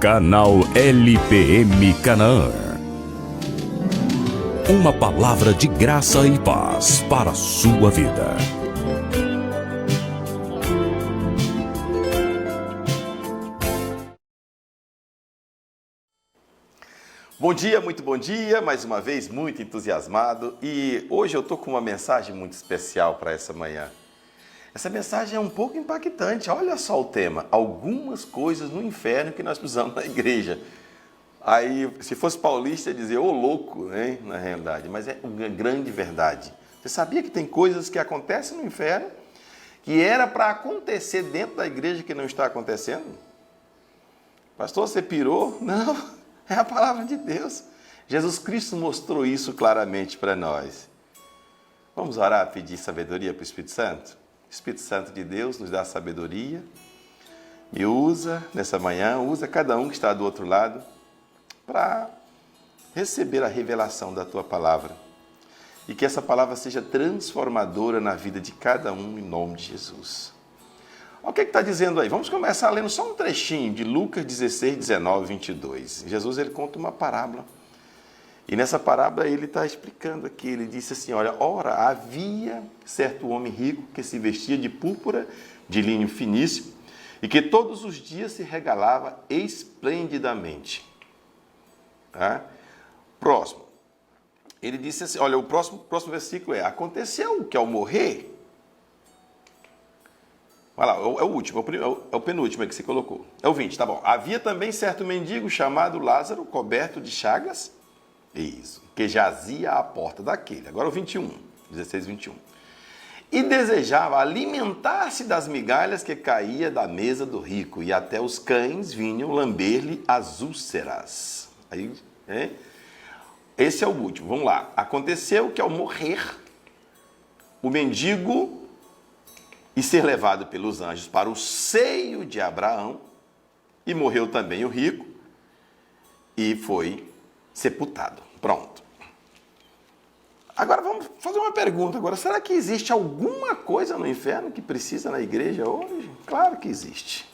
Canal LPM Canaã. Uma palavra de graça e paz para a sua vida. Bom dia, muito bom dia, mais uma vez muito entusiasmado, e hoje eu estou com uma mensagem muito especial para essa manhã. Essa mensagem é um pouco impactante, olha só o tema, algumas coisas no inferno que nós precisamos na igreja. Aí, se fosse paulista, ia dizer, ô louco, né? Na realidade, mas é uma grande verdade. Você sabia que tem coisas que acontecem no inferno, que era para acontecer dentro da igreja que não está acontecendo? Pastor, você pirou? Não, é a palavra de Deus. Jesus Cristo mostrou isso claramente para nós. Vamos orar, pedir sabedoria para o Espírito Santo? Espírito Santo de Deus nos dá sabedoria, me usa nessa manhã, usa cada um que está do outro lado para receber a revelação da Tua palavra e que essa palavra seja transformadora na vida de cada um em nome de Jesus. O que está dizendo aí? Vamos começar lendo só um trechinho de Lucas 16, 19, 22. Jesus ele conta uma parábola. E nessa parábola ele está explicando aqui, ele disse assim, olha, ora, havia certo homem rico que se vestia de púrpura, de linho finíssimo, e que todos os dias se regalava esplendidamente. Tá? Próximo. Ele disse assim, olha, o próximo versículo é, aconteceu que ao morrer, vai lá, é o último, é o penúltimo que você colocou, é o 20, tá bom. Havia também certo mendigo chamado Lázaro, coberto de chagas, isso, que jazia à porta daquele. Agora o 21, 16, 21. E desejava alimentar-se das migalhas que caía da mesa do rico, e até os cães vinham lamber-lhe as úlceras. Aí, esse é o último, vamos lá. Aconteceu que ao morrer, o mendigo e ser levado pelos anjos para o seio de Abraão, e morreu também o rico, e foi sepultado. Pronto. Agora vamos fazer uma pergunta agora. Será que existe alguma coisa no inferno que precisa na igreja hoje? Claro que existe.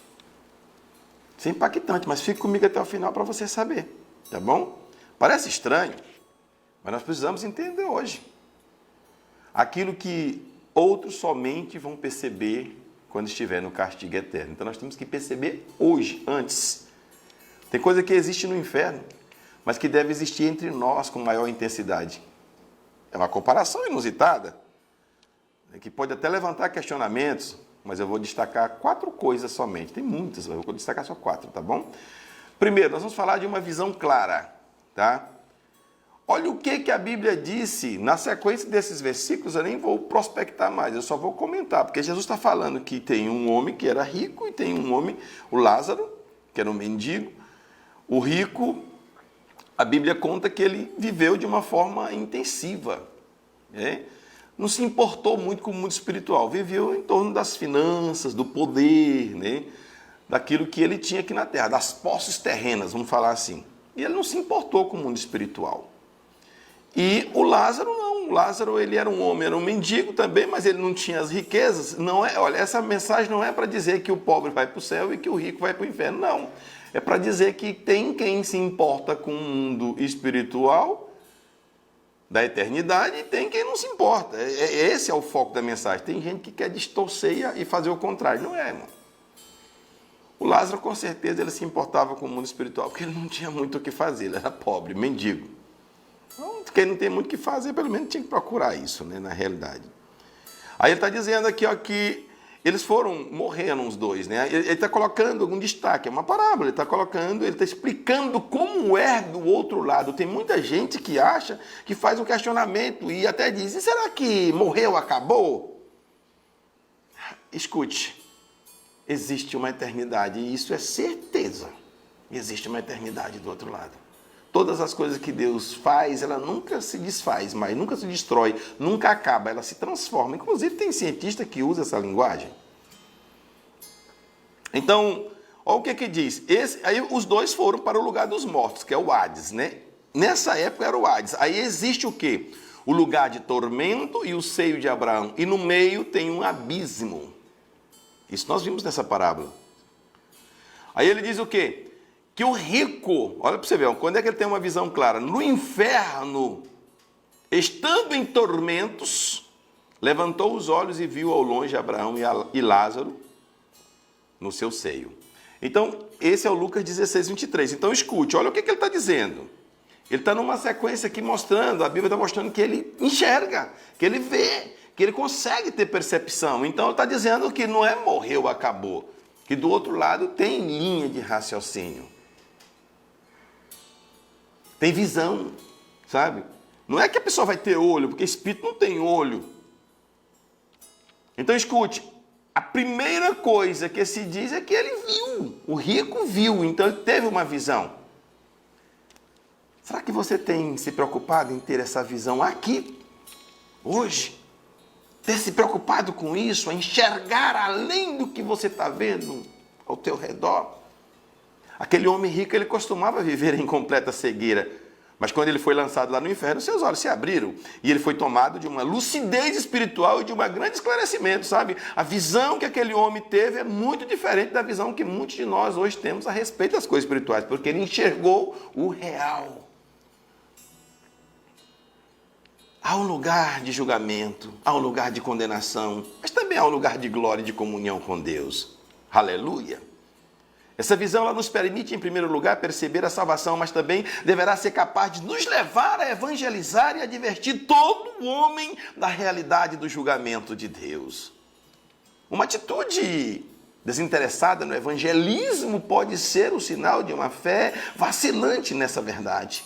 Isso é impactante, mas fique comigo até o final para você saber, tá bom? Parece estranho, mas nós precisamos entender hoje. Aquilo que outros somente vão perceber quando estiver no castigo eterno. Então nós temos que perceber hoje, antes. Tem coisa que existe no inferno, mas que deve existir entre nós com maior intensidade. É uma comparação inusitada, que pode até levantar questionamentos, mas eu vou destacar 4 coisas somente. Tem muitas, mas eu vou destacar só 4, tá bom? Primeiro, nós vamos falar de uma visão clara, tá? Olha o que a Bíblia disse na sequência desses versículos, eu nem vou prospectar mais, eu só vou comentar, porque Jesus está falando que tem um homem que era rico e tem um homem, o Lázaro, que era um mendigo. O rico, a Bíblia conta que ele viveu de uma forma intensiva, né? Não se importou muito com o mundo espiritual, viveu em torno das finanças, do poder, né? Daquilo que ele tinha aqui na terra, das posses terrenas, vamos falar assim. E ele não se importou com o mundo espiritual. E o Lázaro não, o Lázaro ele era um homem, era um mendigo também, mas ele não tinha as riquezas. Não é, olha, essa mensagem não é para dizer que o pobre vai para o céu e que o rico vai para o inferno, não. É para dizer que tem quem se importa com o mundo espiritual da eternidade e tem quem não se importa. Esse é o foco da mensagem. Tem gente que quer distorcer e fazer o contrário. Não é, irmão. O Lázaro, com certeza, ele se importava com o mundo espiritual, porque ele não tinha muito o que fazer. Ele era pobre, mendigo. Então, quem não tem muito o que fazer, pelo menos tinha que procurar isso, né, na realidade. Aí ele está dizendo aqui, ó, que eles morreram os dois, né? Ele está colocando algum destaque, é uma parábola, ele está explicando como é do outro lado. Tem muita gente que acha, que faz um questionamento e até diz, e será que morreu, acabou? Escute, existe uma eternidade e isso é certeza. Existe uma eternidade do outro lado. Todas as coisas que Deus faz, ela nunca se desfaz, mas nunca se destrói, nunca acaba, ela se transforma. Inclusive tem cientista que usa essa linguagem. Então, olha o que diz. Aí os dois foram para o lugar dos mortos, que é o Hades, né? Nessa época era o Hades. Aí existe o quê? O lugar de tormento e o seio de Abraão. E no meio tem um abismo. Isso nós vimos nessa parábola. Aí ele diz o quê? que o rico, olha para você ver, quando é que ele tem uma visão clara? No inferno, estando em tormentos, levantou os olhos e viu ao longe Abraão e Lázaro no seu seio. Então, esse é o Lucas 16, 23. Então, escute, olha o que ele está dizendo. Ele está numa sequência aqui mostrando, a Bíblia está mostrando que ele enxerga, que ele vê, que ele consegue ter percepção. Então, ele está dizendo que não é morreu, acabou. Que do outro lado tem linha de raciocínio. Tem visão, sabe? Não é que a pessoa vai ter olho, porque espírito não tem olho. Então, escute. A primeira coisa que se diz é que ele viu. O rico viu, então ele teve uma visão. Será que você tem se preocupado em ter essa visão aqui, hoje? Ter se preocupado com isso, a enxergar além do que você está vendo ao teu redor? Aquele homem rico, ele costumava viver em completa cegueira. Mas quando ele foi lançado lá no inferno, seus olhos se abriram. E ele foi tomado de uma lucidez espiritual e de um grande esclarecimento, sabe? A visão que aquele homem teve é muito diferente da visão que muitos de nós hoje temos a respeito das coisas espirituais, porque ele enxergou o real. Há um lugar de julgamento, há um lugar de condenação, mas também há um lugar de glória e de comunhão com Deus. Aleluia! Essa visão ela nos permite, em primeiro lugar, perceber a salvação, mas também deverá ser capaz de nos levar a evangelizar e advertir todo homem da realidade do julgamento de Deus. Uma atitude desinteressada no evangelismo pode ser o sinal de uma fé vacilante nessa verdade.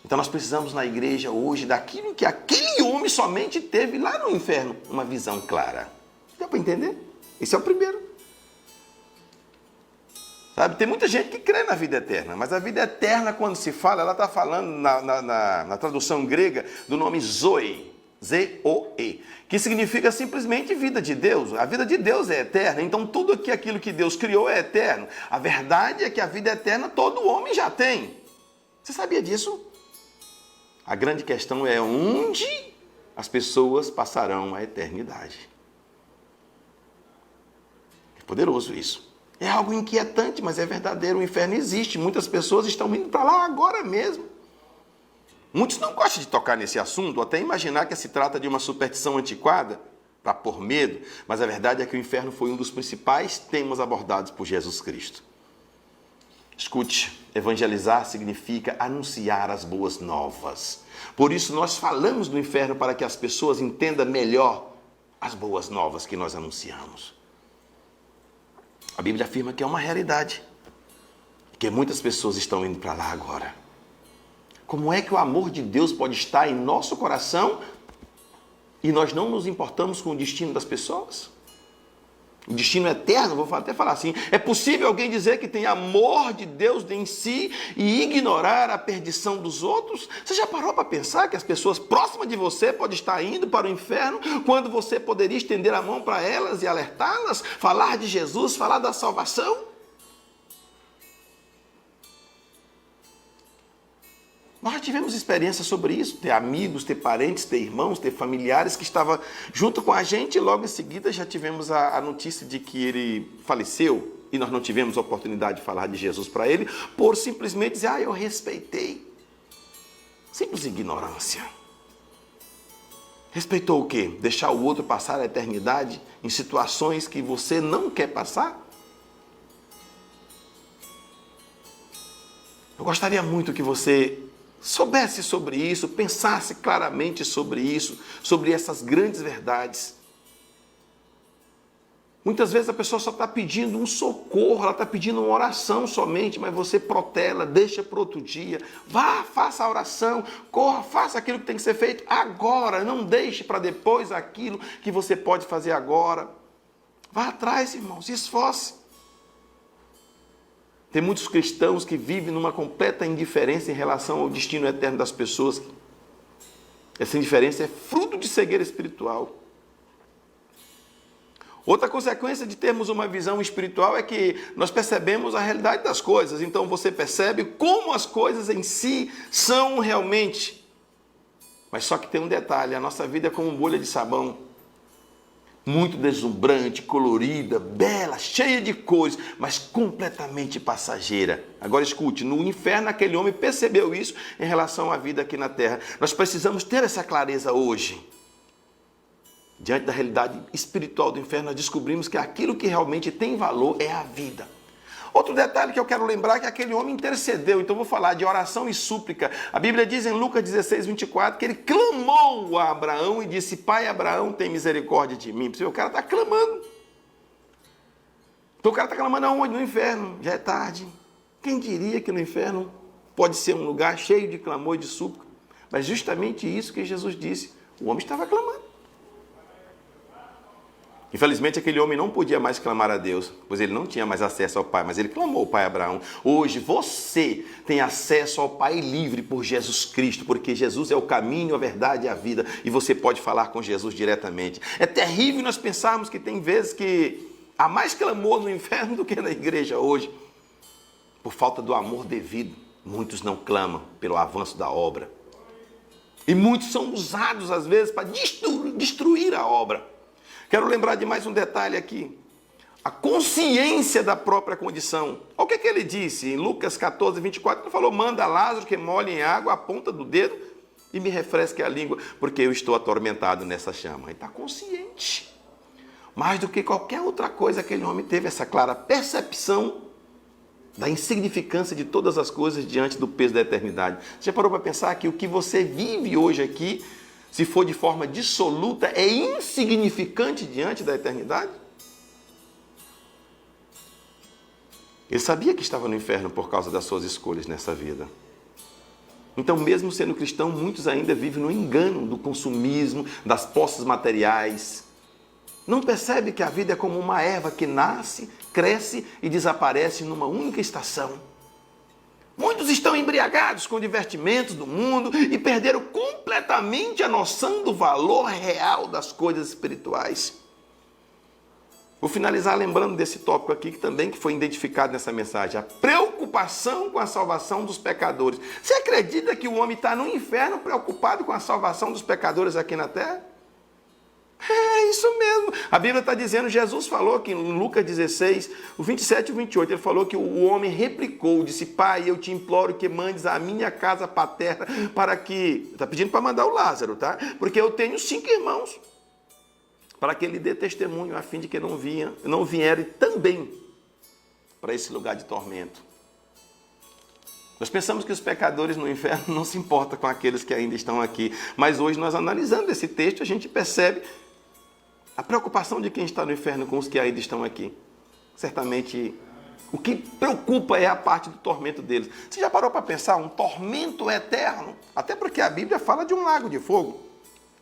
Então nós precisamos na igreja hoje daquilo que aquele homem somente teve lá no inferno, uma visão clara. Dá para entender? Esse é o primeiro. Sabe, tem muita gente que crê na vida eterna, mas a vida eterna, quando se fala, ela está falando na tradução grega do nome Zoe, Z-O-E, que significa simplesmente vida de Deus. A vida de Deus é eterna, então tudo aquilo que Deus criou é eterno. A verdade é que a vida eterna todo homem já tem. Você sabia disso? A grande questão é onde as pessoas passarão a eternidade. É poderoso isso. É algo inquietante, mas é verdadeiro. O inferno existe. Muitas pessoas estão indo para lá agora mesmo. Muitos não gostam de tocar nesse assunto, ou até imaginar que se trata de uma superstição antiquada, para pôr medo. Mas a verdade é que o inferno foi um dos principais temas abordados por Jesus Cristo. Escute, evangelizar significa anunciar as boas novas. Por isso nós falamos do inferno para que as pessoas entendam melhor as boas novas que nós anunciamos. A Bíblia afirma que é uma realidade, que muitas pessoas estão indo para lá agora. Como é que o amor de Deus pode estar em nosso coração e nós não nos importamos com o destino das pessoas? O destino eterno, vou até falar assim, é possível alguém dizer que tem amor de Deus em si e ignorar a perdição dos outros? Você já parou para pensar que as pessoas próximas de você podem estar indo para o inferno quando você poderia estender a mão para elas e alertá-las, falar de Jesus, falar da salvação? Nós já tivemos experiência sobre isso, ter amigos, ter parentes, ter irmãos, ter familiares que estavam junto com a gente e logo em seguida já tivemos a notícia de que ele faleceu e nós não tivemos a oportunidade de falar de Jesus para ele por simplesmente dizer, eu respeitei. Simples ignorância. Respeitou o quê? Deixar o outro passar a eternidade em situações que você não quer passar? Eu gostaria muito que você soubesse sobre isso, pensasse claramente sobre isso, sobre essas grandes verdades. Muitas vezes a pessoa só está pedindo um socorro, ela está pedindo uma oração somente, mas você protela, deixa para outro dia. Vá, faça a oração, corra, faça aquilo que tem que ser feito agora, não deixe para depois aquilo que você pode fazer agora. Vá atrás, irmão, se esforce. Tem muitos cristãos que vivem numa completa indiferença em relação ao destino eterno das pessoas. Essa indiferença é fruto de cegueira espiritual. Outra consequência de termos uma visão espiritual é que nós percebemos a realidade das coisas. Então você percebe como as coisas em si são realmente. Mas só que tem um detalhe, a nossa vida é como bolha de sabão. muito deslumbrante, colorida, bela, cheia de cores, mas completamente passageira. Agora escute, no inferno aquele homem percebeu isso em relação à vida aqui na terra. Nós precisamos ter essa clareza hoje. Diante da realidade espiritual do inferno, nós descobrimos que aquilo que realmente tem valor é a vida. Outro detalhe que eu quero lembrar é que aquele homem intercedeu. Então vou falar de oração e súplica. A Bíblia diz em Lucas 16, 24, que ele clamou a Abraão e disse: Pai Abraão, tem misericórdia de mim. O cara está clamando. Então o cara está clamando aonde? No inferno. Já é tarde. Quem diria que no inferno pode ser um lugar cheio de clamor e de súplica? Mas justamente isso que Jesus disse. O homem estava clamando. Infelizmente, aquele homem não podia mais clamar a Deus, pois ele não tinha mais acesso ao Pai, mas ele clamou ao Pai Abraão. Hoje, você tem acesso ao Pai livre por Jesus Cristo, porque Jesus é o caminho, a verdade e a vida, e você pode falar com Jesus diretamente. É terrível nós pensarmos que tem vezes que há mais clamor no inferno do que na igreja hoje. Por falta do amor devido, muitos não clamam pelo avanço da obra. E muitos são usados, às vezes, para destruir a obra. Quero lembrar de mais um detalhe aqui. A consciência da própria condição. Olha o que ele disse em Lucas 14, 24. Ele falou: manda Lázaro que molhe em água a ponta do dedo e me refresque a língua, porque eu estou atormentado nessa chama. Ele está consciente. Mais do que qualquer outra coisa, aquele homem teve essa clara percepção da insignificância de todas as coisas diante do peso da eternidade. Você já parou para pensar que o que você vive hoje aqui, se for de forma dissoluta, é insignificante diante da eternidade? Ele sabia que estava no inferno por causa das suas escolhas nessa vida. Então, mesmo sendo cristão, muitos ainda vivem no engano do consumismo, das posses materiais. Não percebe que a vida é como uma erva que nasce, cresce e desaparece numa única estação. Muitos estão embriagados com divertimentos do mundo e perderam completamente a noção do valor real das coisas espirituais. Vou finalizar lembrando desse tópico aqui que foi identificado nessa mensagem. A preocupação com a salvação dos pecadores. Você acredita que o homem está no inferno preocupado com a salvação dos pecadores aqui na terra? É isso mesmo. A Bíblia está dizendo, Jesus falou que em Lucas 16, o 27 e o 28, ele falou que o homem replicou, disse: Pai, eu te imploro que mandes a minha casa paterna para que... Está pedindo para mandar o Lázaro, tá? Porque eu tenho 5 irmãos. Para que ele dê testemunho, a fim de que não vierem também para esse lugar de tormento. Nós pensamos que os pecadores no inferno não se importam com aqueles que ainda estão aqui. Mas hoje, nós analisando esse texto, a gente percebe a preocupação de quem está no inferno com os que ainda estão aqui. Certamente, o que preocupa é a parte do tormento deles. Você já parou para pensar? Um tormento eterno? Até porque a Bíblia fala de um lago de fogo.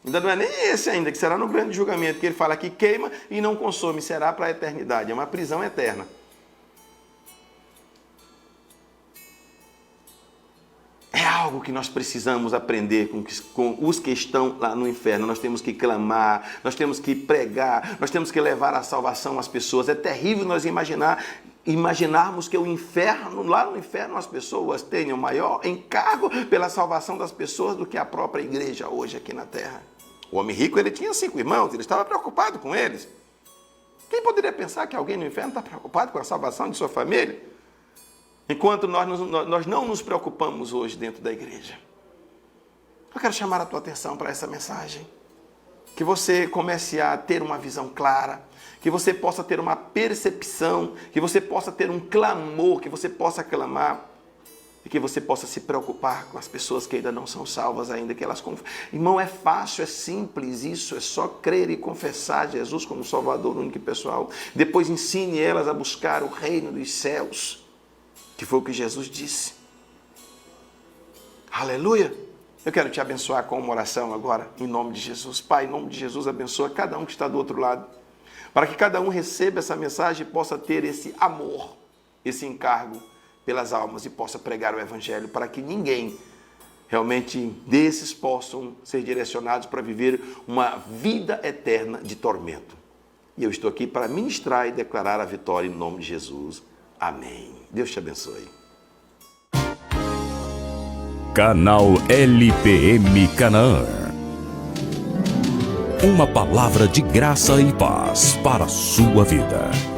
Ainda não é nem esse ainda, que será no grande julgamento, que ele fala que queima e não consome, será para a eternidade. É uma prisão eterna. É algo que nós precisamos aprender com os que estão lá no inferno. Nós temos que clamar, nós temos que pregar, nós temos que levar a salvação às pessoas. É terrível nós imaginarmos que o inferno, lá no inferno, as pessoas tenham maior encargo pela salvação das pessoas do que a própria igreja hoje aqui na terra. O homem rico, ele tinha 5 irmãos, ele estava preocupado com eles. Quem poderia pensar que alguém no inferno está preocupado com a salvação de sua família? Enquanto nós não nos preocupamos hoje dentro da igreja. Eu quero chamar a tua atenção para essa mensagem. Que você comece a ter uma visão clara, que você possa ter uma percepção, que você possa ter um clamor, que você possa clamar e que você possa se preocupar com as pessoas que ainda não são salvas ainda, que elas... Irmão, é fácil, é simples isso, é só crer e confessar Jesus como Salvador único e pessoal. Depois ensine elas a buscar o reino dos céus, que foi o que Jesus disse. Aleluia! Eu quero te abençoar com uma oração agora, em nome de Jesus. Pai, em nome de Jesus, abençoa cada um que está do outro lado, para que cada um receba essa mensagem e possa ter esse amor, esse encargo pelas almas e possa pregar o Evangelho, para que ninguém realmente desses possam ser direcionados para viver uma vida eterna de tormento. E eu estou aqui para ministrar e declarar a vitória em nome de Jesus. Amém. Deus te abençoe. Canal LPM Canaã. Uma palavra de graça e paz para a sua vida.